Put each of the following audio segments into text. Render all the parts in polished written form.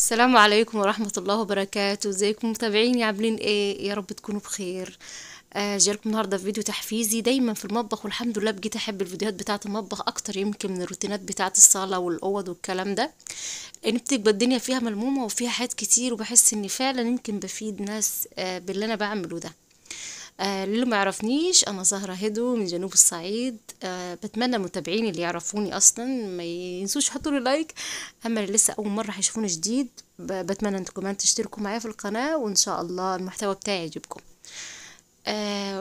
السلام عليكم ورحمة الله وبركاته. ازيكم متابعيني؟ عاملين ايه؟ يا رب تكونوا بخير. جالكم النهارده في فيديو تحفيزي دايما في المطبخ، والحمد لله بقيت احب الفيديوهات بتاعة المطبخ اكتر يمكن من الروتينات بتاعة الصالة والاوض والكلام ده، لان بتبقى الدنيا فيها ملمومة وفيها حاجات كتير، وبحس اني فعلا يمكن بفيد ناس باللي انا بعمله ده. اللي ما يعرفنيش، انا زهرة هدو من جنوب الصعيد. بتمنى متابعيني اللي يعرفوني اصلا ما ينسوش يحطوا لي لايك، اما اللي لسه اول مرة هيشوفوني جديد بتمنى انكم كمان تشتركوا معايا في القناة، وان شاء الله المحتوى بتاعي يعجبكم.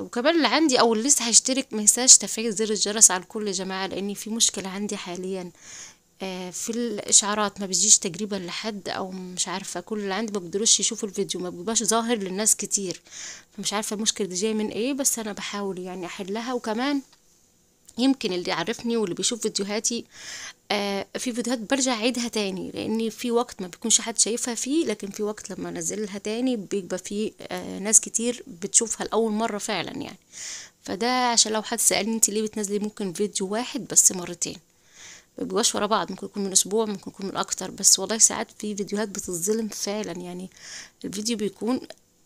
وكمان اللي عندي او اللي لسه هيشترك ما ينساش تفعيل زر الجرس على الكل يا جماعة، لاني في مشكلة عندي حاليا في الاشعارات ما بيجيش تقريبا لحد، او مش عارفه كل اللي عندي ما بيقدروش يشوفوا الفيديو، ما بيبقاش ظاهر للناس كتير. فمش عارفه المشكله دي جايه من ايه، بس انا بحاول يعني احلها. وكمان يمكن اللي يعرفني واللي بيشوف فيديوهاتي، في فيديوهات برجع اعيدها تاني، لاني في وقت ما بيكونش حد شايفها فيه، لكن في وقت لما انزلها تاني بيبقى في ناس كتير بتشوفها لاول مره فعلا يعني. فده عشان لو حد سألني انت ليه بتنزلي ممكن فيديو واحد بس مرتين، مبيبقاش ورا بعض، ممكن يكون من اسبوع، ممكن يكون من اكتر، بس والله ساعات في فيديوهات بتتظلم فعلا يعني. الفيديو بيكون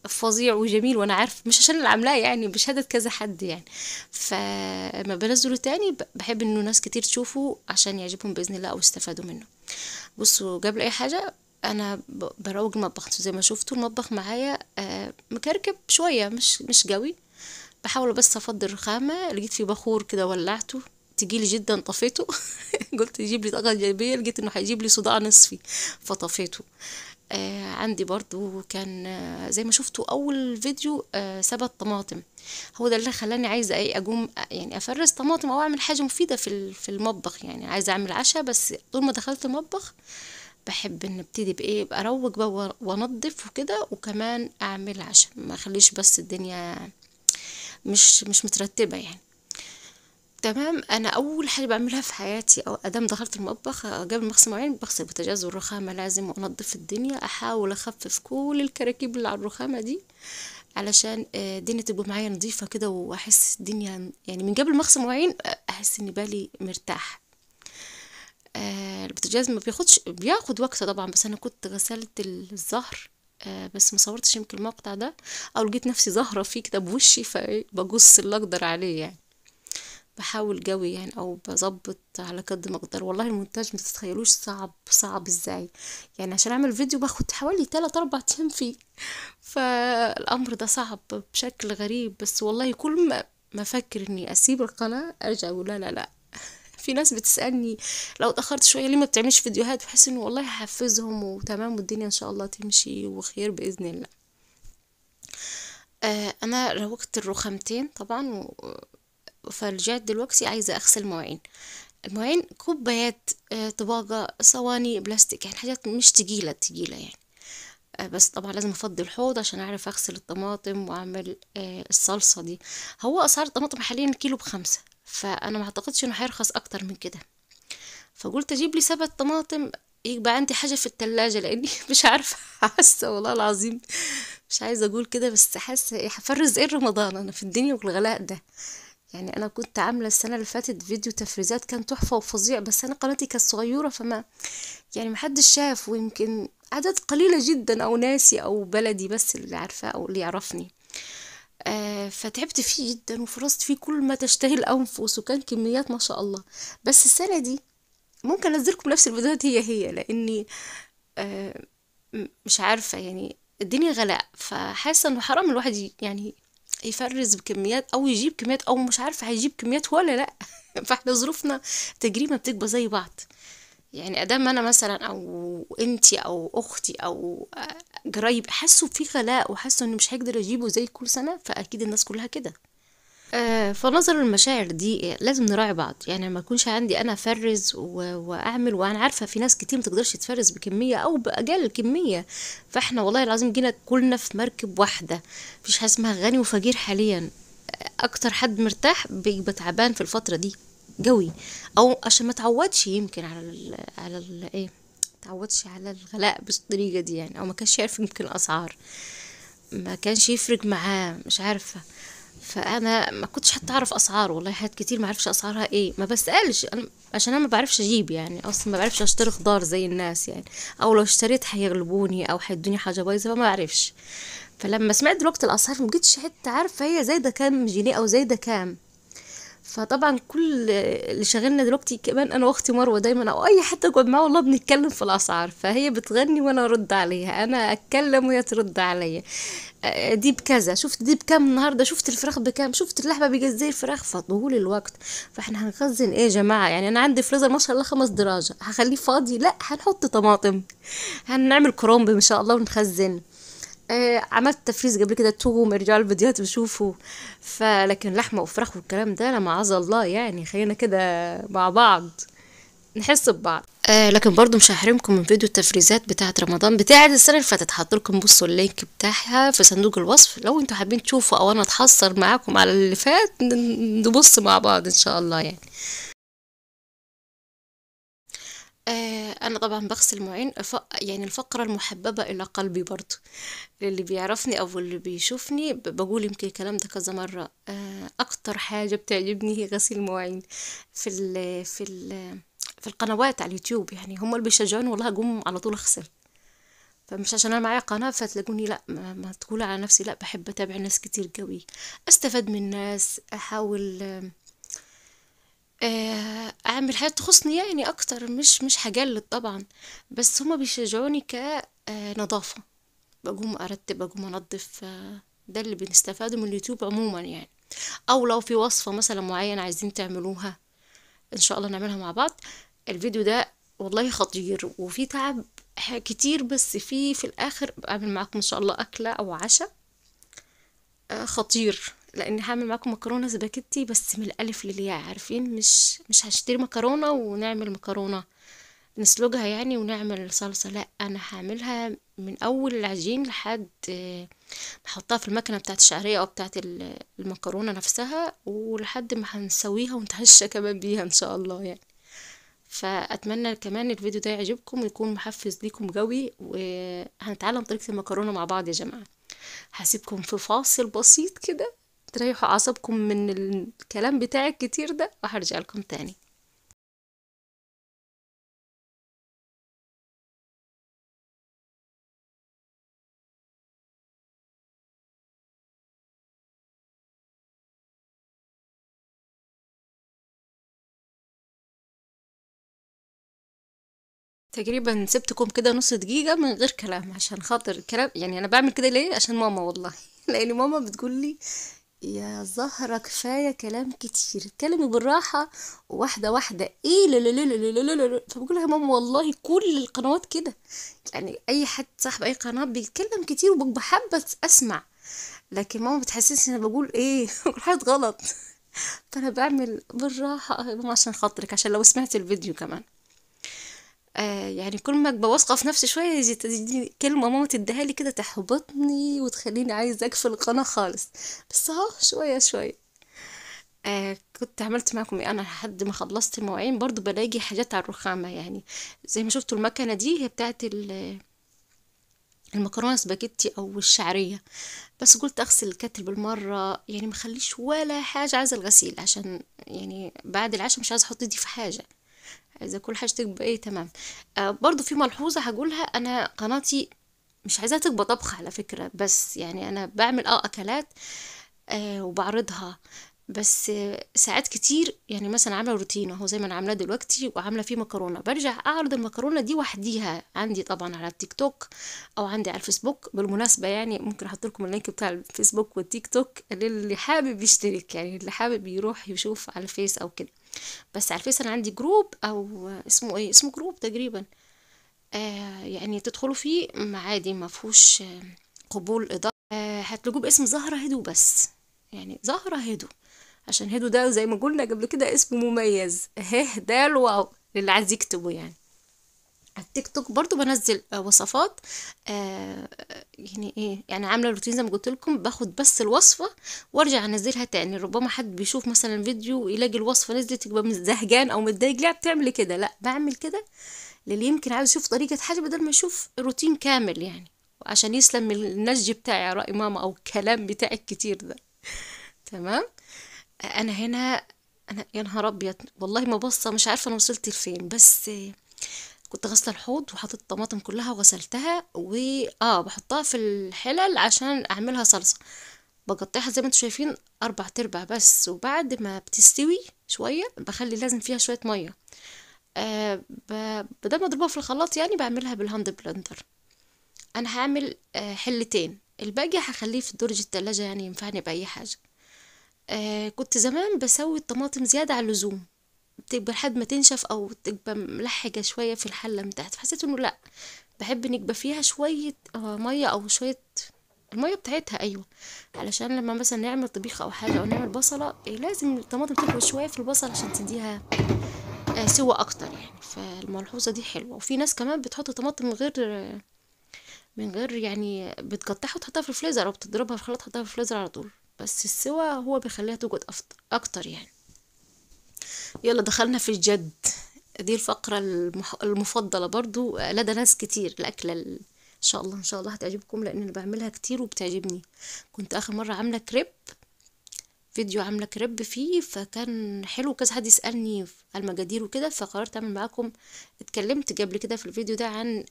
فظيع وجميل، وانا عارف مش عشان اللي عاملاه يعني، بشهادة كذا حد يعني. فما بنزله تاني بحب انه ناس كتير تشوفه عشان يعجبهم باذن الله او يستفادوا منه. بصوا، قبل اي حاجة انا بروج المطبخ. زي ما شفتوا المطبخ معايا مكركب شوية، مش قوي. بحاول بس افضي الرخامة، لقيت في بخور كده ولعته، تقيل جدا، طفيته. قلت يجيب لي طاقة إيجابية، لقيت إنه هيجيب لي صداع نصفي، فطفيته. عندي برضو كان زي ما شفتوا أول فيديو سبت طماطم. هو ده اللي خلاني عايزة أي أقوم يعني أفرز طماطم أو أعمل حاجة مفيدة في المطبخ، يعني عايزة أعمل عشاء. بس طول ما دخلت المطبخ بحب ان ابتدي بايه، ابقى اروق بقى وانضف وكده، وكمان اعمل عشاء، ما اخليش بس الدنيا مش مترتبة يعني. تمام. انا اول حاجه بعملها في حياتي او ادام دخلت المطبخ قبل ما اغسل مواعين، بغسل البوتاجاز والرخامه لازم، وانضف الدنيا، احاول اخفف كل الكراكيب اللي على الرخامه دي، علشان الدنيا تبقى معايا نظيفه كده، واحس الدنيا يعني من قبل ما اغسل مواعين احس ان بالي مرتاح. البوتاجاز ما بياخد وقت طبعا، بس انا كنت غسلت الزهر، بس ما صورتش يمكن المقطع ده، او لقيت نفسي ظاهره فيه كده بوشي، فبقص اللي اقدر عليه يعني. بحاول قوي يعني، او بظبط على قد ما اقدر. والله المونتاج ما تتخيلوش صعب ازاي يعني. عشان اعمل فيديو باخد حوالي 3 4 ايام فيه، فالامر ده صعب بشكل غريب. بس والله كل ما افكر اني اسيب القناة ارجع اقول لا لا لا. في ناس بتسألني لو اتأخرت شوية ليه ما بتعملش فيديوهات، بحس انه والله هحفزهم وتمام، والدنيا ان شاء الله تمشي وخير بإذن الله. انا روقت الرخامتين طبعا، فرجعت دلوقتي عايزة اغسل مواعين. المواعين كوبايات، طباقة، صواني بلاستيك، يعني حاجات مش تقيلة يعني. بس طبعا لازم افضي الحوض عشان اعرف اغسل الطماطم واعمل الصلصة دي. هو اسعار الطماطم حاليا كيلو ب5، فانا ما اعتقدش انه هيرخص اكتر من كده. فقلت اجيب لي 7 طماطم، يبقى عندي حاجة في التلاجة، لاني مش عارفة. حاسة والله العظيم مش عايزة اقول كده، بس حاسة هفرز ايه رمضان انا في الدنيا والغلاء ده. يعني انا كنت عامله السنه اللي فاتت فيديو تفريزات كان تحفه وفظيع، بس انا قناتي كانت صغيره، فما يعني محدش شاف، ويمكن عدد قليله جدا او ناسي او بلدي بس اللي عارفاه او اللي يعرفني. فتعبت فيه جدا وفرزت فيه كل ما تشتهي الانفس، وكان كميات ما شاء الله. بس السنه دي ممكن انزلكم نفس الفيديوهات هي لاني آه مش عارفه يعني، الدنيا غلاء، فحاسه انه حرام الواحد يعني يفرز بكميات او يجيب كميات، او مش عارفه هيجيب كميات ولا لا. فاحنا ظروفنا تقريبا بتبقى زي بعض. يعني ادام انا مثلا او انتي او اختي او قرايب حسوا في غلاء وحسوا انه مش هيقدر اجيبه زي كل سنه، فاكيد الناس كلها كده. فنظر المشاعر دي لازم نراعي بعض، يعني ما يكونش عندي انا افرز واعمل، وانا عارفه في ناس كتير متقدرش تفرز بكميه او باقل كميه. فاحنا والله العظيم جينا كلنا في مركب واحده، مفيش حاجه اسمها غني وفقير حاليا. اكتر حد مرتاح بيبقى تعبان في الفتره دي قوي، او عشان ما تعودش يمكن على ايه، تعودش على الغلاء بالطريقه دي يعني، او ما كانش يعرف يمكن الاسعار، ما كانش يفرق معاه، مش عارفه. فانا ما كنتش حتى اعرف اسعاره، والله حاجات كتير ما اعرفش اسعارها ايه، ما بسالش انا عشان انا ما بعرفش اجيب يعني، اصلا ما بعرفش اشتري خضار زي الناس يعني، او لو اشتريت هيغلبوني او هيدوني حاجه بايظه، فما بعرفش. فلما سمعت دلوقتي الاسعار ما بقتش حتى عارفه هي زايده كام جنيه او زايده كام. فطبعا كل اللي شاغلنا دلوقتي كمان انا واختي مروه دايما او اي حد اقعد معاه والله بنتكلم في الاسعار، فهي بتغني وانا ارد عليها، انا اتكلم وهي ترد عليا. دي بكذا، شفت دي بكام النهارده، شفت الفراخ بكام، شفت اللحمه بقت زي الفراخ، فطول الوقت. فاحنا هنخزن ايه يا جماعه؟ يعني انا عندي فريزر ما شاء الله 5 دراجة، هخليه فاضي؟ لا، هنحط طماطم، هنعمل كرومب ان شاء الله ونخزن. عملت تفريز قبل كده، توم، ارجعوا الفيديوهات وشوفوا. فلكن لحمة وفراخ والكلام ده لا معاذ الله يعني، خلينا كده مع بعض نحس ببعض. لكن برضو مش هحرمكم من فيديو التفريزات بتاعة رمضان بتاعة السنة اللي فاتت، هحطلكم بصوا اللينك بتاعها في صندوق الوصف لو انتوا حابين تشوفوا او انا اتحصر معاكم على اللي فات، نبص مع بعض ان شاء الله يعني. انا طبعا بغسل مواعين، يعني الفقرة المحببة الى قلبي برضو، اللي بيعرفني او اللي بيشوفني بقول يمكن الكلام ده كذا مرة. اكتر حاجة بتعجبني هي غسيل المواعين في في القنوات على اليوتيوب، يعني هم اللي بيشجعوني والله اقوم على طول اغسل. فمش عشان انا معايا قناة فتلاقوني لا ما تقول على نفسي، لا بحب اتابع ناس كتير قوي، استفاد من الناس، احاول اعمل حاجات تخصني يعني اكتر، مش هجلد طبعا، بس هما بيشجعوني كنظافة، بقوم ارتب، بقوم انظف. ده اللي بنستفاده من اليوتيوب عموما يعني. او لو في وصفة مثلا معينة عايزين تعملوها ان شاء الله نعملها مع بعض. الفيديو ده والله خطير وفي تعب كتير، بس في الاخر بعمل معاكم ان شاء الله اكلة او عشاء خطير، لاني هعمل معاكم مكرونه سباكيتي بس من الالف للياء، عارفين؟ مش هشتري مكرونه ونعمل مكرونه نسلقها يعني ونعمل صلصه، لا انا هعملها من اول العجين لحد نحطها في المكنه بتاعت الشعريه او بتاعت المكرونه نفسها، ولحد ما هنسويها ونتعشى كمان بيها ان شاء الله يعني. فاتمنى كمان الفيديو ده يعجبكم ويكون محفز ليكم قوي، وهنتعلم طريقه المكرونه مع بعض يا جماعه. هسيبكم في فاصل بسيط كده تريحوا اعصابكم من الكلام بتاعي الكتير ده، وهرجع لكم تاني. تقريبا سبتكم كده نص دقيقة من غير كلام عشان خاطر الكلام، يعني انا بعمل كده ليه؟ عشان ماما والله لان ماما بتقول لي يا زهرة كفاية كلام كتير، اتكلمي بالراحة واحدة واحدة، ايه لا لا لا لا لا لا لا لا. فبقول لها يا ماما والله كل القنوات كده، يعني اي حد صاحب اي قناة بيتكلم كتير وببقى حابة اسمع، لكن ماما بتحسسني انا بقول ايه بقول حاجات غلط. فانا بعمل بالراحة يا ماما عشان خاطرك، عشان لو سمعت الفيديو كمان. يعني كل ما ابقى واثقة في نفسي شوية تجيني كلمة ماما تديها لي كده تحبطني وتخليني عايزة اقفل القناة خالص، بس اهو شوية شوية. كنت عملت معكم ايه انا لحد ما خلصت المواعين، برضو بلاقي حاجات على الرخامة يعني، زي ما شفتوا المكنة دي هي بتاعت المكرونة سباجيتي او الشعرية، بس قلت اغسل الكتل بالمرة يعني، مخليش ولا حاجة عايزة الغسيل، عشان يعني بعد العشاء مش عايزة احط ايدي في حاجة، عايزة كل حاجة تبقى ايه تمام. برضو في ملحوظة هقولها، انا قناتي مش عايزاها تبقى طبخ على فكرة، بس يعني انا بعمل اكلات وبعرضها، بس ساعات كتير يعني مثلا عامله روتين اهو زي ما انا عاملاه دلوقتي وعامله فيه مكرونه، برجع اعرض المكرونه دي وحديها عندي طبعا على التيك توك او عندي على الفيسبوك. بالمناسبه يعني ممكن احط لكم اللينك بتاع الفيسبوك والتيك توك للي حابب يشترك، يعني اللي حابب يروح يشوف على الفيس او كده. بس على الفيس انا عندي جروب او اسمه ايه، اسمه جروب تقريبا، يعني تدخلوا فيه عادي ما فيهوش قبول اضافه. هتلاقوه باسم زهرة هدو بس، يعني زهرة هدو، عشان هدو ده زي ما قلنا قبل كده اسم مميز، ده الواو اللي عايز يكتبه يعني. على التيك توك برضو بنزل وصفات، يعني ايه يعني عامله روتين زي ما قلت لكم، باخد بس الوصفه وارجع انزلها تاني، ربما حد بيشوف مثلا فيديو يلاقي الوصفه نزلت يبقى زهقان او متضايق، ليه بتعمل كده؟ لا بعمل كده للي يمكن عايز يشوف طريقه حاجه بدل ما يشوف روتين كامل يعني، عشان يسلم من النسج بتاعي يا رأي ماما او الكلام بتاعي الكتير ده. تمام. انا هنا، انا يا نهار ابيض والله ما بصه، مش عارفه انا وصلت لفين، بس كنت غاسله الحوض وحطيت الطماطم كلها وغسلتها بحطها في الحلل عشان اعملها صلصه. بقطعها زي ما انتم شايفين اربع تربع بس، وبعد ما بتستوي شويه بخلي لازم فيها شويه ميه. بدل ما اضربها في الخلاط يعني بعملها بالهاند بلندر. انا هعمل حلتين، الباقي هخليه في درج التلاجة يعني ينفعني بأي حاجة. كنت زمان بسوي الطماطم زيادة عن اللزوم، بتبقى لحد ما تنشف او تبقى ملحقة شوية في الحلة من تحت، فحسيت انه لا، بحب ان يبقى فيها شوية مية او شوية المية بتاعتها، ايوه، علشان لما مثلا نعمل طبيخ او حاجة او نعمل بصلة لازم الطماطم تغلي شوية في البصل عشان تديها سوى اكتر يعني. فالملحوظة دي حلوة. وفي ناس كمان بتحط طماطم من غير يعني بتقطعها وتحطها في الفريزر او بتضربها في الخلاط تحطها في الفريزر على طول، بس السوا هو بيخليها توجد اكتر يعني. يلا دخلنا في الجد. دي الفقرة المفضلة برضو لدى ناس كتير، الأكلة إن شاء الله إن شاء الله هتعجبكم لأن أنا بعملها كتير وبتعجبني. كنت آخر مرة عاملة كريب، فيديو عاملة كريب فيه، فكان حلو، كذا حد يسألني على المقادير وكده، فقررت أعمل معاكم. اتكلمت قبل كده في الفيديو ده عن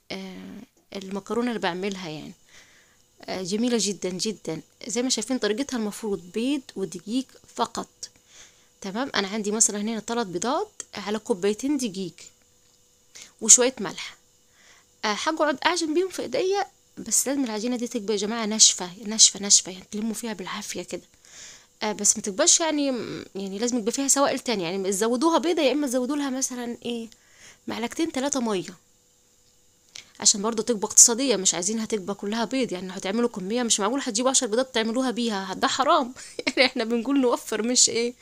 المكرونة اللي بعملها يعني. جميلة جدا جدا. زي ما شايفين طريقتها، المفروض بيض ودقيق فقط. تمام. انا عندي مثلا هنا 3 بيضات على كوبايتين دقيق وشوية ملح. هقعد اعجن بيهم في ايديا، بس لازم العجينة دي تبقى يا جماعة ناشفة ناشفة ناشفة، يعني تلموا فيها بالعافية كده. بس ما تبقاش يعني لازم يبقى فيها سوائل تانية، يعني تزودوها بيضة يا اما تزودوا لها مثلا ايه معلقتين 3 مية، عشان برضو تبقى اقتصادية، مش عايزينها تبقى كلها بيض. يعني هتعملوا كمية مش معقول هتجيبوا 10 بيضات تعملوها بيها، ده حرام. يعني احنا بنقول نوفر مش ايه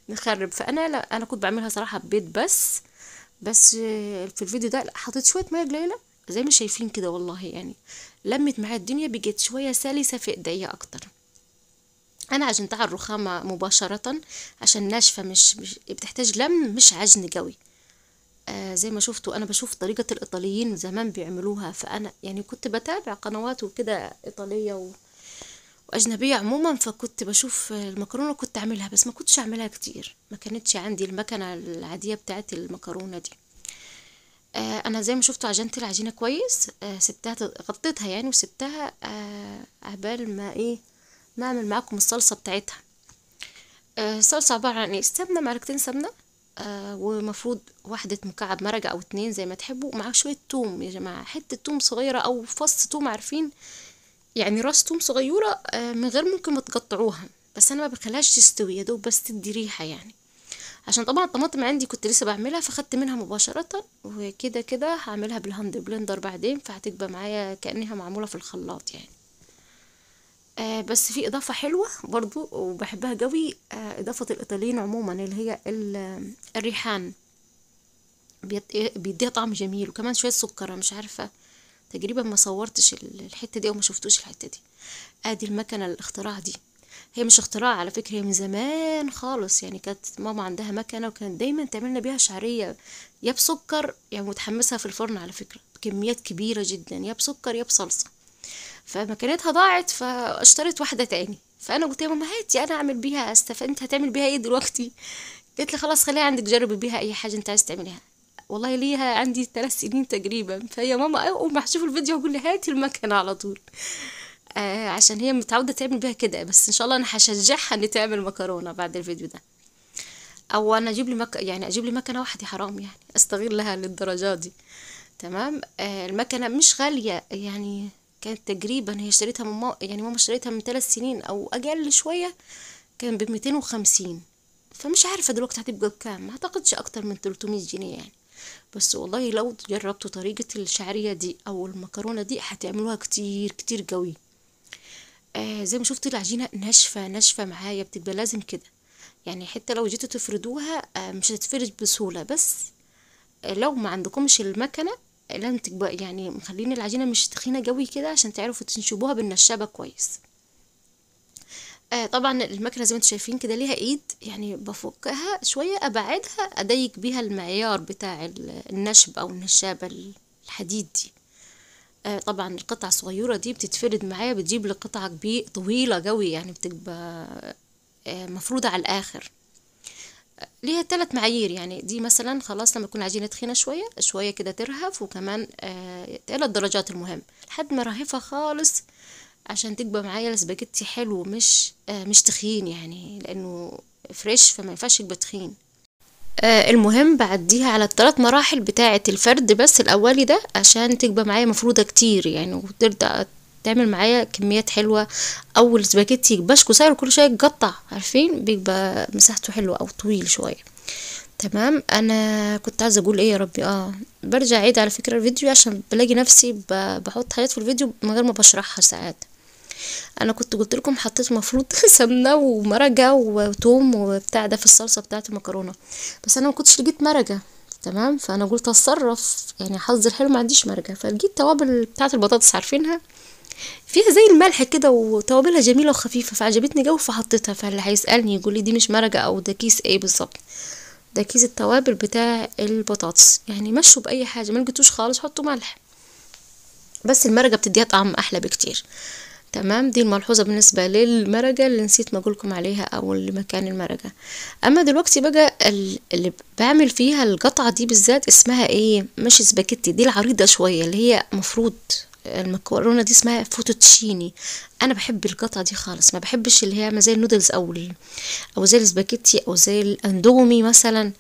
نخرب. فانا لا، انا كنت بعملها صراحة ببيض بس في الفيديو ده لا، حطيت شوية مية قليلة زي ما شايفين كده والله يعني. لمت معايا الدنيا، بقت شوية سلسة في ايديا اكتر. انا عجنتها على الرخامة مباشرة عشان ناشفة، مش بتحتاج لم، مش عجن قوي. زي ما شفتوا انا بشوف طريقة الايطاليين زمان بيعملوها، فانا يعني كنت بتابع قنوات وكده ايطالية واجنبية عموما، فكنت بشوف المكرونة كنت اعملها، بس ما كنتش اعملها كتير، ما كانتش عندي المكنة العادية بتاعت المكرونة دي. انا زي ما شفتوا عجنت العجينة كويس. سبتها غطيتها يعني وسبتها عبال ما ايه ما اعمل معاكم الصلصة بتاعتها. الصلصة عبارة عن ايه؟ سمنة، معلقتين سمنة، ومفروض واحدة مكعب مرقة او 2 زي ما تحبوا، ومعاه شوية توم يا جماعة، حتة توم صغيرة او فص توم، عارفين يعني راس توم صغيرة، من غير ممكن ما تقطعوها، بس انا ما بخليهاش تستوي، يا دوب بس تدي ريحة يعني. عشان طبعا الطماطم عندي كنت لسه بعملها، فخدت منها مباشرة، وكده كده هعملها بالهاند بلندر بعدين، فهتبقى معايا كأنها معمولة في الخلاط يعني. بس في إضافة حلوة برضو وبحبها قوي، إضافة الإيطاليين عموما، اللي هي الريحان. بيديها طعم جميل، وكمان شوية سكر. أنا مش عارفة، تقريبا ما صورتش الحتة دي أو ما شفتوش الحتة دي. ادي المكنة الاختراع دي، هي مش اختراع على فكرة، هي من زمان خالص يعني. كانت ماما عندها مكنة وكانت دايما تعملنا بيها شعرية، يا بسكر يعني متحمسها في الفرن على فكرة بكميات كبيرة جدا، يا بسكر يا بصلصة. فمكنتها ضاعت فاشتريت واحدة تاني، فانا قلت يا ماما هاتي انا اعمل بيها استفاد، انت هتعمل بيها ايه دلوقتي؟ قالت لي خلاص خليها عندك، جربي بيها اي حاجة انت عايز تعمليها. والله ليها عندي 3 سنين تقريبا. فهي ماما اول ما هشوف الفيديو هقول لي هاتي المكنة على طول. عشان هي متعودة تعمل بيها كده. بس ان شاء الله انا هشجعها ان تعمل مكرونة بعد الفيديو ده، او انا اجيب لي يعني اجيب لي مكنة واحدة، حرام يعني استغلها للدرجة دي. تمام. المكنة مش غالية يعني، كانت تقريبا هي اشتريتها من يعني ماما اشتريتها من 3 سنين او اقل شوية، كان ب250. فمش عارفة دلوقتي هتبقى بكام، ما اعتقدش اكتر من 300 جنيه يعني. بس والله لو جربتوا طريقة الشعرية دي او المكرونة دي هتعملوها كتير كتير قوي. زي ما شفت العجينة ناشفة ناشفة معايا، بتبقى لازم كده يعني. حتى لو جيتوا تفردوها مش هتتفرد بسهولة، بس لو ما عندكمش المكنة لازم تبقى يعني مخلين العجينة مش تخينة قوي كده عشان تعرفوا تنشبوها بالنشابة كويس. طبعا المكنة زي ما انتم شايفين كده ليها ايد، يعني بفكها شوية ابعدها اضيق بيها المعيار بتاع النشب او النشابة الحديد دي. طبعا القطعة الصغيرة دي بتتفرد معايا، بتجيب لي قطعة كبيرة طويلة قوي يعني، بتبقى مفروضة على الآخر. ليها 3 معايير، يعني دي مثلا خلاص لما تكون عجينة تخينة شوية شوية كده ترهف، وكمان 3 درجات المهم لحد ما رهفها خالص عشان تبقى معايا السباجيتي حلو، مش تخين يعني، لأنه فريش فما ينفعش يبقى تخين. المهم بعديها على ال3 مراحل بتاعة الفرد بس الأولي ده عشان تبقى معايا مفروضة كتير يعني، وتبدأ تعمل معايا كميات حلوة. أول سباجيتي يبقاش قصير كل شوية يتقطع، عارفين بيبقى مساحته حلوة أو طويل شوية. تمام. انا كنت عايزه اقول ايه يا ربي، برجع اعيد على فكره الفيديو عشان بلاقي نفسي بحط حاجات في الفيديو من غير ما بشرحها ساعات. انا كنت قلت لكم حطيت مفروض سمنه ومرقه وتوم وبتاع ده في الصلصه بتاعه المكرونه، بس انا ما كنتش لقيت مرقه. تمام. فانا قلت اتصرف يعني، حظي الحلو ما عنديش مرقه، فلقيت توابل بتاعه البطاطس عارفينها، فيها زي الملح كده وتوابلها جميله وخفيفه، فعجبتني جو فحطيتها. فاللي هيسالني يقول لي دي مش مرقه او ده كيس ايه بالظبط، ده كيس التوابل بتاع البطاطس. يعني مشوا باي حاجه، ما لقيتوش خالص حطوا ملح، بس المرقه بتديها طعم احلى بكتير. تمام. دي الملحوظه بالنسبه للمرقه اللي نسيت ما اقولكم عليها، او اللي مكان المرقه. اما دلوقتي بقى اللي بعمل فيها القطعه دي بالذات اسمها ايه، مش سباكيتي، دي العريضه شويه اللي هي مفروض المكرونه دي اسمها فوتوتشيني. انا بحب القطعه دي خالص، ما بحبش اللي هي زي النودلز او زي السباكيتي او زي الاندومي مثلا.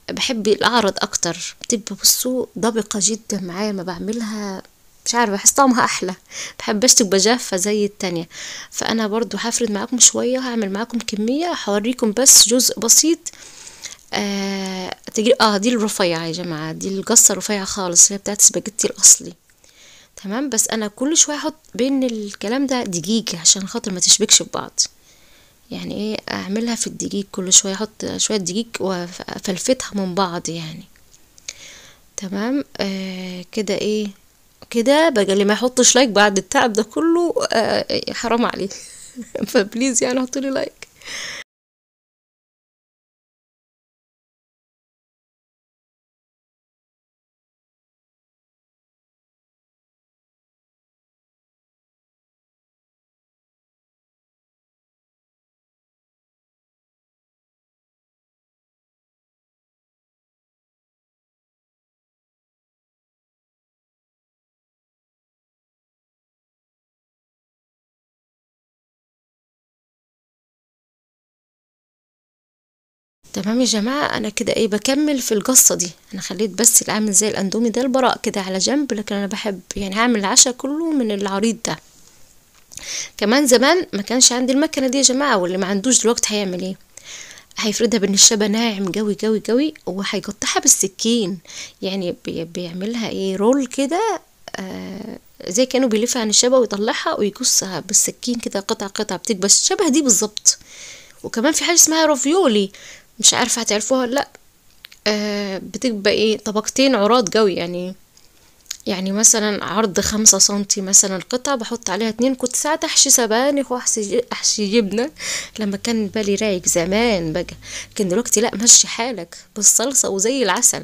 بحب الاعرض اكتر، بتبقى بصوا ضبقة جدا معايا ما بعملها، مش عارفه بحس طعمها احلى، بحبش تبقى جافة زي التانية. فانا برضو هفرد معاكم شوية، هعمل معاكم كمية هوريكم بس جزء بسيط. دي الرفيعة يا جماعة، دي القصة الرفيعة خالص اللي هي بتاعت السباجيتي الاصلي. تمام. بس انا كل شوية احط بين الكلام ده دقيق عشان خاطر ما تشبكش ببعض، يعني ايه اعملها في الدقيق، كل شويه احط شويه دقيق وافلفتها من بعض يعني. تمام. كده ايه، كده بقى اللي ما يحطش لايك بعد التعب ده كله حرام عليه فبليز يعني حطولي لايك. تمام يا جماعة، انا كده ايه بكمل في القصة دي. انا خليت بس اللي عامل زي الاندومي ده البراء كده على جنب، لكن انا بحب يعني هعمل العشاء كله من العريض ده. كمان زمان ما كانش عندي المكنة دي يا جماعة، واللي ما عندوش دلوقتي هيعمل ايه، هيفردها بالنشابة ناعم قوي قوي قوي، وهيقطعها بالسكين. يعني بيعملها ايه رول كده، زي كانوا بيلفها عن الشبه ويطلعها ويقصها بالسكين كده قطع قطع، بتبقى شبه دي بالظبط. وكمان في حاجة اسمها رافيولي، مش عارفة هتعرفوها ولا لا. بتبقى ايه طبقتين عراض قوي يعني، يعني مثلا عرض 5 سنتي مثلا القطعة، بحط عليها 2. كنت ساعات احشي سبانخ واحشي جبنة لما كان بالي رايق زمان بقى، لكن دلوقتي لا، مشي حالك بالصلصة وزي العسل.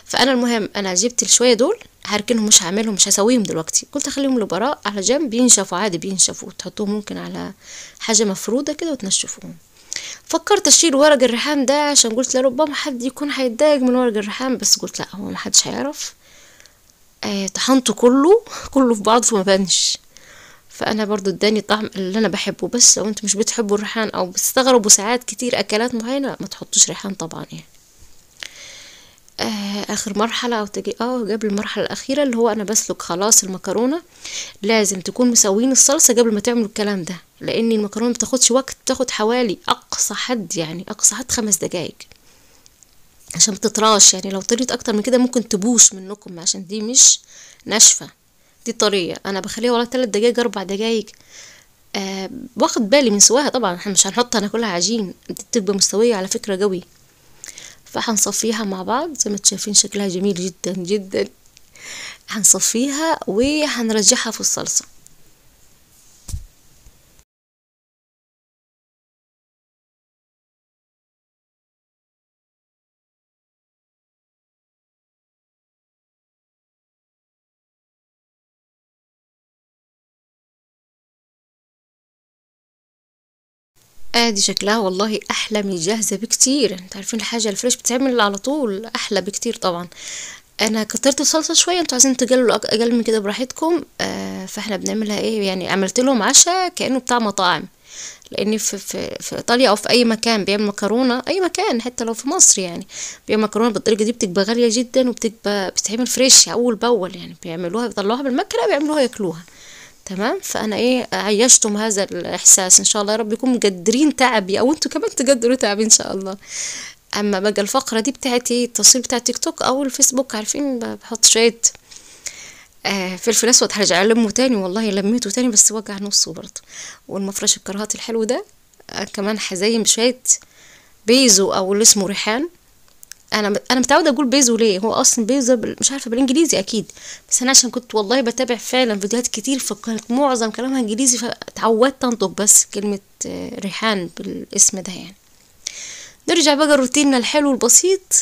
فانا المهم انا جبت الشوية دول هركنهم، مش هعملهم، مش هسويهم دلوقتي، قلت اخليهم لبراء على جنب بينشفوا عادي، بينشفوا تحطوهم ممكن على حاجة مفرودة كده وتنشفوهم. فكرت اشيل ورق الريحان ده عشان قلت لربما حد يكون هيتضايق من ورق الريحان، بس قلت لا، هو محدش هيعرف. طحنته كله كله في بعض فما بانش. فانا برضو اداني الطعم اللي انا بحبه. بس لو انتوا مش بتحبوا الريحان او بتستغربوا ساعات كتير اكلات معينة ما تحطوش ريحان طبعا يعني. اخر مرحلة او تجي قبل المرحلة الاخيرة اللي هو انا بسلق خلاص المكرونة، لازم تكون مسوين الصلصة قبل ما تعملوا الكلام ده، لان المكرونة بتاخدش وقت، بتاخد حوالي اقصى حد يعني اقصى حد 5 دقايق عشان بتطراش. يعني لو طريت اكتر من كده ممكن تبوش منكم عشان دي مش ناشفة، دي طرية. انا بخليها ولا 3 دقايق 4 دقايق. واخد بالي من سواها طبعا، احنا مش هنحطها ناكلها عجين، دي بتبقى مستوية على فكرة قوي. فهنصفيها مع بعض زي ما انتم شايفين شكلها جميل جدا جدا. هنصفيها وهنرجعها في الصلصة. ادي شكلها والله احلى من الجاهزه بكتير. انت عارفين الحاجه الفريش بتعمل على طول احلى بكتير طبعا. انا كترت الصلصه شويه، انتوا عايزين تقللوا اقل من كده براحتكم. فاحنا بنعملها ايه يعني، عملت لهم عشاء كانه بتاع مطاعم. لاني في ايطاليا او في اي مكان بيعمل مكرونه، اي مكان حتى لو في مصر يعني، بيعمل مكرونه بالطريقه دي بتبقى غاليه جدا، وبتبقى بتتعمل فريش اول باول يعني، بيعملوها بيطلعوها بالمكنه بيعملوها ياكلوها. تمام. فانا ايه عيشتم هذا الاحساس، ان شاء الله يا رب يكون مقدرين تعبي او انتوا كمان تقدروا تعبي ان شاء الله. اما بقى الفقره دي بتاعتي التصوير بتاع تيك توك او الفيسبوك، عارفين بحط شويه فلفل اسود، هرجع المه تاني والله لميته تاني بس وجع نصه برضه. والمفرش الكرهات الحلو ده كمان هزين بشويه بيزو او اللي اسمه ريحان. انا متعوده اقول بيزو ليه، هو اصلا بيزو مش عارفه بالانجليزي اكيد، بس انا عشان كنت والله بتابع فعلا فيديوهات كتير فكانت معظم كلامها انجليزي فتعودت انطق بس كلمه ريحان بالاسم ده يعني. نرجع بقى روتيننا الحلو البسيط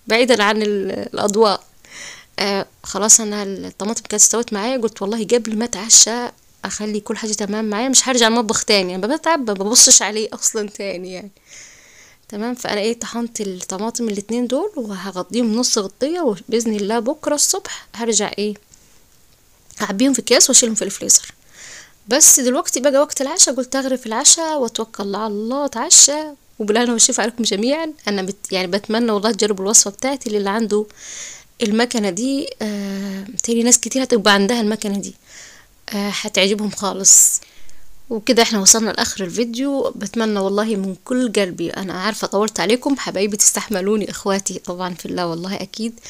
بعيدا عن الاضواء. خلاص انا الطماطم كانت استوت معايا، قلت والله قبل ما اتعشى اخلي كل حاجه تمام معايا، مش هرجع المطبخ تاني، انا بتعب ما ببصش عليه اصلا تاني يعني. تمام. فانا ايه طحنت الطماطم الاتنين دول وهغطيهم نص غطيه، وباذن الله بكره الصبح هرجع ايه اعبيهم في اكياس واشيلهم في الفريزر. بس دلوقتي بقى وقت العشاء، قلت اغرف العشاء واتوكل على الله اتعشى. وبالهنا والشفا عليكم جميعا. انا يعني بتمنى والله تجربوا الوصفه بتاعتي اللي عنده المكنه دي. تاني ناس كتير هتبقى عندها المكنه دي، هتعجبهم خالص. وكده احنا وصلنا لاخر الفيديو. بتمنى والله من كل قلبي، انا عارفه طولت عليكم حبايبي، تستحملوني اخواتي طبعا في الله والله اكيد.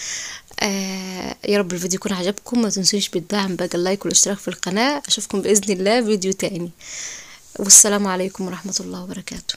يا رب الفيديو يكون عجبكم، ما تنسوش بالدعم بقى اللايك والاشتراك في القناه. اشوفكم باذن الله فيديو تاني، والسلام عليكم ورحمه الله وبركاته.